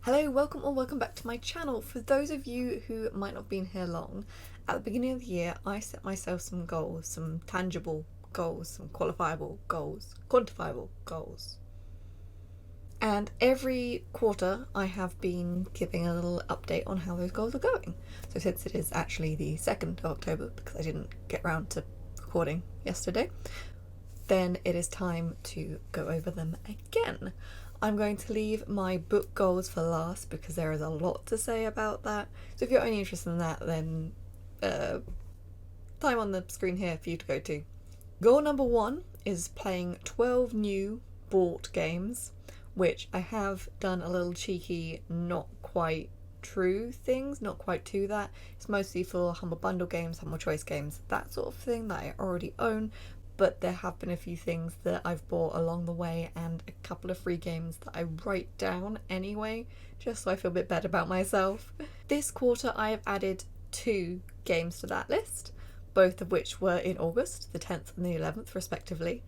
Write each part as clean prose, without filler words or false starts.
Hello, welcome or welcome back to my channel. For those of you who might not have been here long, at the beginning of the year I set myself some goals, some tangible goals, some quantifiable goals. And every quarter I have been giving a little update on how those goals are going. So since it is actually the 2nd of October, because I didn't get around to recording yesterday, then it is time to go over them again. I'm going to leave my book goals for last because there is a lot to say about that. So if you're only interested in that, then time on the screen here for you to go to. Goal number 1 is playing 12 new bought games, which I have done a little cheeky, not quite true things, not quite to that. It's mostly for Humble Bundle games, Humble Choice games, that sort of thing that I already own. But there have been a few things that I've bought along the way and a couple of free games that I write down anyway, just so I feel a bit better about myself. This quarter I have added 2 games to that list, both of which were in August, the 10th and the 11th respectively.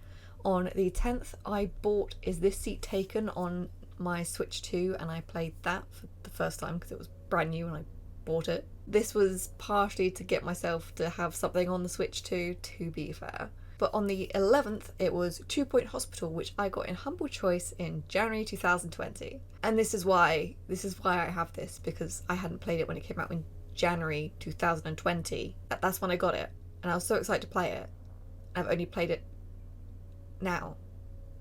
On the 10th I bought Is This Seat Taken on my Switch 2, and I played that for the first time because it was brand new and I bought it. This was partially to get myself to have something on the Switch 2, to be fair. But on the 11th, it was 2 Point Hospital, which I got in Humble Choice in January 2020. And this is why I have this, because I hadn't played it when it came out in January 2020. That's when I got it, and I was so excited to play it. I've only played it now,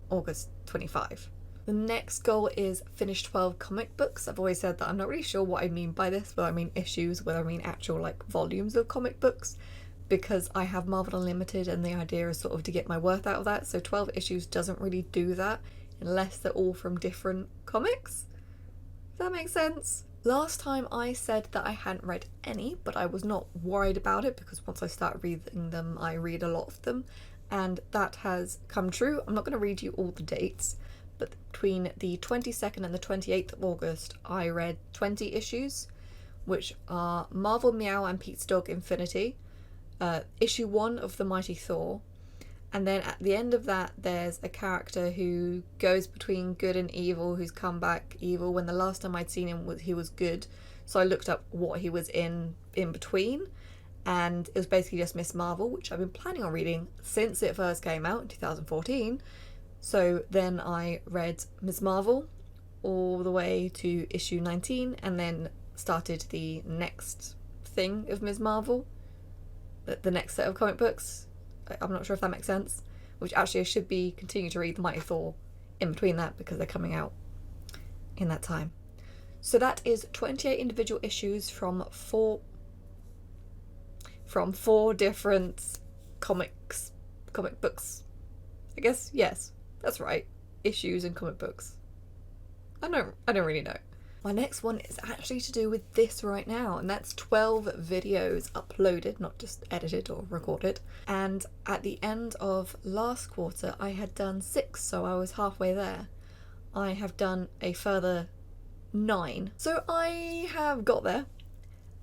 August 25. The next goal is finish 12 comic books. I've always said that I'm not really sure what I mean by this, whether I mean issues, whether I mean actual volumes of comic books, because I have Marvel Unlimited and the idea is sort of to get my worth out of that. So 12 issues doesn't really do that unless they're all from different comics. Does that make sense? Last time I said that I hadn't read any, but I was not worried about it because once I start reading them, I read a lot of them, and that has come true. I'm not going to read you all the dates, but between the 22nd and the 28th of August, I read 20 issues, which are Marvel Meow and Pete's Dog Infinity, issue 1 of The Mighty Thor, and then at the end of that there's a character who goes between good and evil, who's come back evil when the last time I'd seen him he was good. So I looked up what he was in between, and it was basically just Miss Marvel, which I've been planning on reading since it first came out in 2014. So then I read Miss Marvel all the way to issue 19 and then started the next thing of Ms. Marvel, the next set of comic books. I'm not sure if that makes sense, which actually I should be continue to read The Mighty Thor in between that because they're coming out in that time. So that is 28 individual issues from four different comic books. I guess, yes, that's right. Issues and comic books. I don't really know. My next one is actually to do with this right now, and that's 12 videos uploaded, not just edited or recorded. And at the end of last quarter I had done 6, so I was halfway there. I have done a further 9, so I have got there.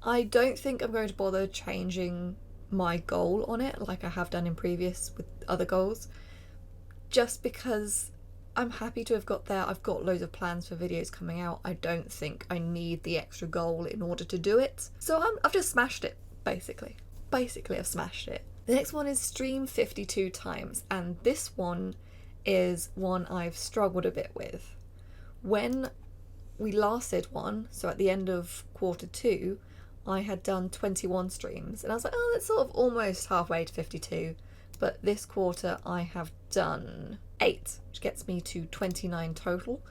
I don't think I'm going to bother changing my goal on it like I have done in previous with other goals, just because I'm happy to have got there. I've got loads of plans for videos coming out. I don't think I need the extra goal in order to do it. So I've just smashed it, basically. I've smashed it. The next one is stream 52 times, and this one is one I've struggled a bit with. When we last did one, so at the end of quarter 2, I had done 21 streams, and I was like, oh, that's sort of almost halfway to 52. But this quarter I have done 8, which gets me to 29 total.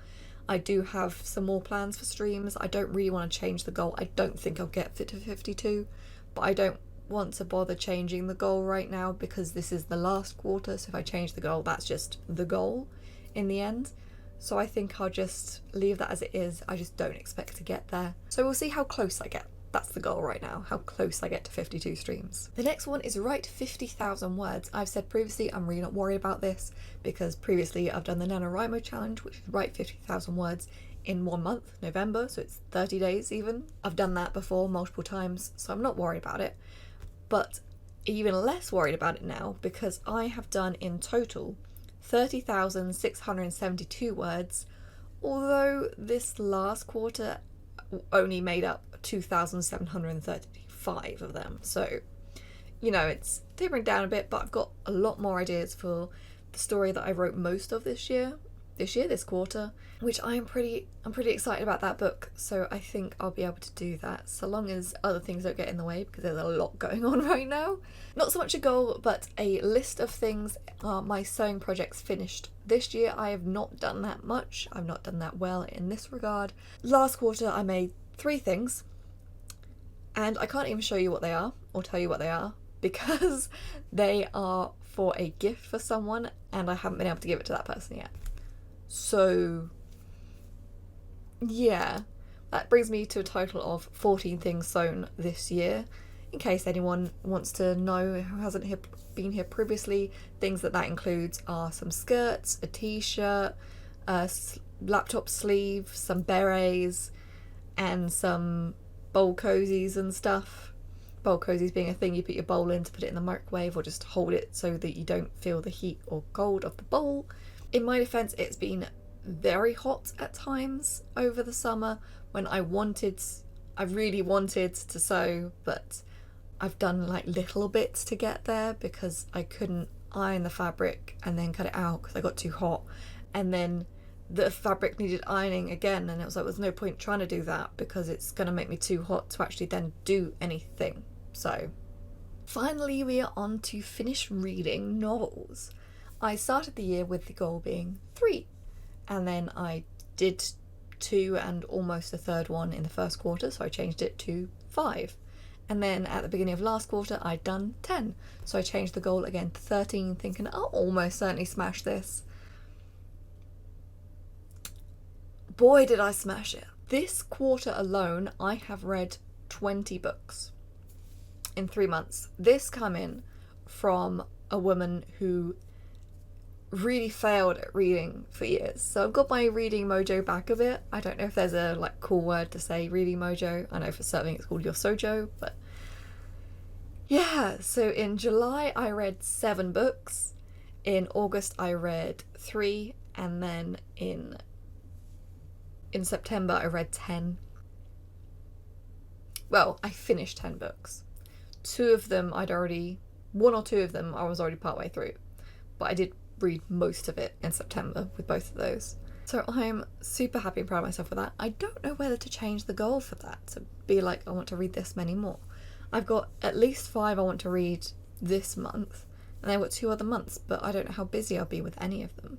I do have some more plans for streams. I don't really want to change the goal. I don't think I'll get fit to 52, but I don't want to bother changing the goal right now because this is the last quarter, so if I change the goal, that's just the goal in the end. So I think I'll just leave that as it is. I just don't expect to get there. So we'll see how close I get. That's the goal right now, how close I get to 52 streams. The next one is write 50,000 words. I've said previously I'm really not worried about this because previously I've done the NaNoWriMo challenge, which is write 50,000 words in 1 month, November, so it's 30 days even. I've done that before multiple times, so I'm not worried about it. But even less worried about it now because I have done in total 30,672 words, although this last quarter only made up 2,735 of them. So, you know, it's tapering down a bit, but I've got a lot more ideas for the story that I wrote most of this quarter, which I'm pretty excited about that book. So I think I'll be able to do that, so long as other things don't get in the way, because there's a lot going on right now. Not so much a goal, but a list of things. My sewing projects finished this year. I have not done that much. I've not done that well in this regard. Last quarter I made 3 things, and I can't even show you what they are or tell you what they are, because they are for a gift for someone and I haven't been able to give it to that person yet. So yeah, that brings me to a total of 14 things sewn this year. In case anyone wants to know who hasn't been here previously, things that includes are some skirts, a t-shirt, a laptop sleeve, some berets, and some bowl cozies and stuff. Bowl cozies being a thing you put your bowl in to put it in the microwave, or just hold it so that you don't feel the heat or cold of the bowl. In my defense, it's been very hot at times over the summer when I really wanted to sew, but I've done like little bits to get there because I couldn't iron the fabric and then cut it out because I got too hot, and then the fabric needed ironing again, and it was like there's no point trying to do that because it's going to make me too hot to actually then do anything. So finally we are on to finish reading novels. I started the year with the goal being 3, and then I did 2 and almost a third one in the first quarter, so I changed it to 5. And then at the beginning of last quarter I'd done 10, so I changed the goal again to 13, thinking I'll almost certainly smash this. Boy did I smash it. This quarter alone I have read 20 books in 3 months. This coming from a woman who really failed at reading for years. So I've got my reading mojo back a bit. I don't know if there's a cool word to say reading mojo. I know for certain it's called your sojo, but yeah. So in July I read 7 books. In August I read 3, and then in September I read 10. Well, I finished 10 books. 1 or 2 of them I was already partway through, but I did read most of it in September with both of those. So I'm super happy and proud of myself for that. I don't know whether to change the goal for that, to be like I want to read this many more. I've got at least 5 I want to read this month, and I've got 2 other months, but I don't know how busy I'll be with any of them.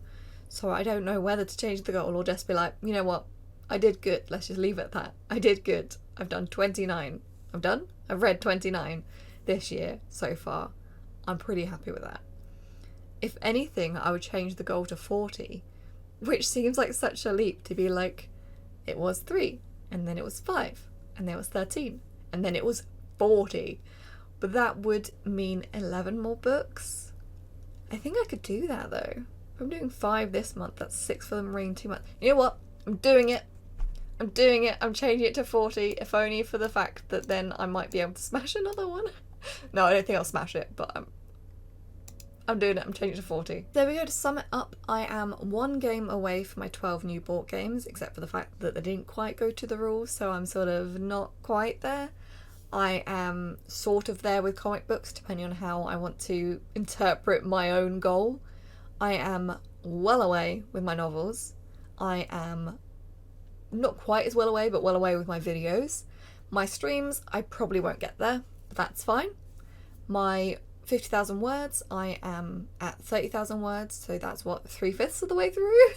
So I don't know whether to change the goal or just be like, you know what, I did good, let's just leave it at that. I did good. I've done 29. I've read 29 this year so far. I'm pretty happy with that. If anything, I would change the goal to 40, which seems like such a leap to be like, it was 3, and then it was 5, and then it was 13, and then it was 40. But that would mean 11 more books. I think I could do that though. If I'm doing 5 this month, that's 6 for them reading 2 months. You know what? I'm doing it. I'm changing it to 40, if only for the fact that then I might be able to smash another one. No, I don't think I'll smash it, but I'm doing it. I'm changing it to 40. There we go. To sum it up, I am 1 game away from my 12 new board games, except for the fact that they didn't quite go to the rules, so I'm sort of not quite there. I am sort of there with comic books, depending on how I want to interpret my own goal. I am well away with my novels. I am not quite as well away, but well away with my videos. My streams, I probably won't get there, but that's fine. My 50,000 words, I am at 30,000 words, so that's what, 3/5 of the way through?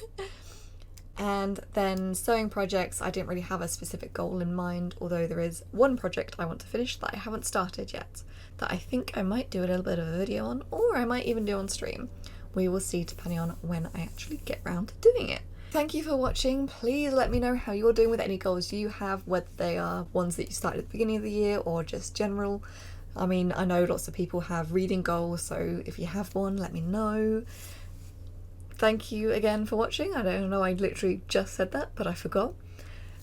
And then sewing projects, I didn't really have a specific goal in mind, although there is 1 project I want to finish that I haven't started yet, that I think I might do a little bit of a video on, or I might even do on stream. We will see depending on when I actually get around to doing it. Thank you for watching. Please let me know how you're doing with any goals you have, whether they are ones that you started at the beginning of the year or just general. I mean, I know lots of people have reading goals, so if you have one, let me know. Thank you again for watching. I don't know, I literally just said that, but I forgot.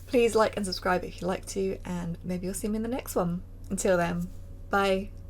Please like and subscribe if you'd like to, and maybe you'll see me in the next one. Until then, bye.